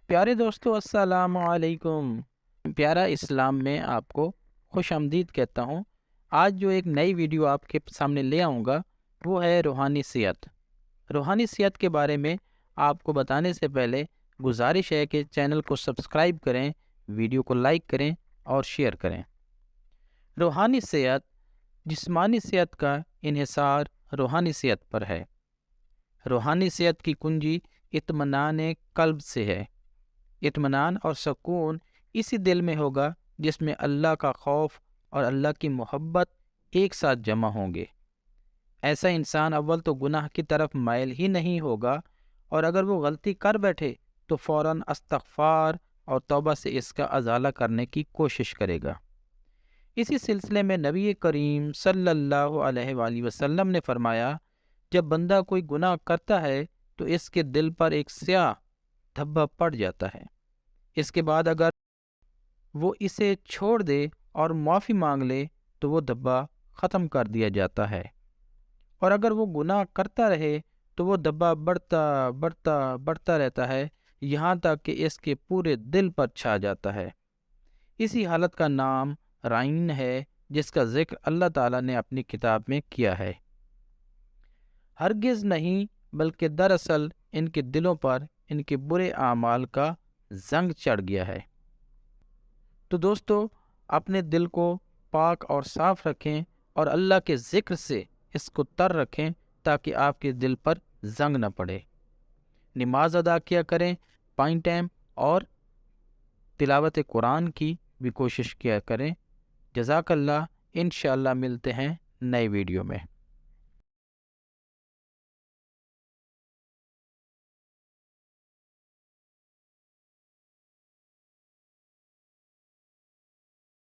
پیارے دوستو السلام علیکم۔ پیارا اسلام میں آپ کو خوش آمدید کہتا ہوں۔ آج جو ایک نئی ویڈیو آپ کے سامنے لے آؤں گا وہ ہے روحانی صحت۔ روحانی صحت کے بارے میں آپ کو بتانے سے پہلے گزارش ہے کہ چینل کو سبسکرائب کریں، ویڈیو کو لائک کریں اور شیئر کریں۔ روحانی صحت جسمانی صحت کا انحصار روحانی صحت پر ہے۔ روحانی صحت کی کنجی اطمینان قلب سے ہے۔ اطمینان اور سکون اسی دل میں ہوگا جس میں اللہ کا خوف اور اللہ کی محبت ایک ساتھ جمع ہوں گے۔ ایسا انسان اول تو گناہ کی طرف مائل ہی نہیں ہوگا، اور اگر وہ غلطی کر بیٹھے تو فوراً استغفار اور توبہ سے اس کا ازالہ کرنے کی کوشش کرے گا۔ اسی سلسلے میں نبی کریم صلی اللہ علیہ وآلہ وسلم نے فرمایا، جب بندہ کوئی گناہ کرتا ہے تو اس کے دل پر ایک سیاہ دھبا پڑ جاتا ہے۔ اس کے بعد اگر وہ اسے چھوڑ دے اور معافی مانگ لے تو وہ دھبا ختم کر دیا جاتا ہے، اور اگر وہ گناہ کرتا رہے تو وہ دھبا بڑھتا رہتا ہے، یہاں تک کہ اس کے پورے دل پر چھا جاتا ہے۔ اسی حالت کا نام رائن ہے، جس کا ذکر اللہ تعالیٰ نے اپنی کتاب میں کیا ہے۔ ہرگز نہیں، بلکہ دراصل ان کے دلوں پر ان کے برے اعمال کا زنگ چڑھ گیا ہے۔ تو دوستو، اپنے دل کو پاک اور صاف رکھیں اور اللہ کے ذکر سے اس کو تر رکھیں تاکہ آپ کے دل پر زنگ نہ پڑے۔ نماز ادا کیا کریں پائیں ٹائم، اور تلاوت قرآن کی بھی کوشش کیا کریں۔ جزاک اللہ۔ انشاءاللہ ملتے ہیں نئے ویڈیو میں۔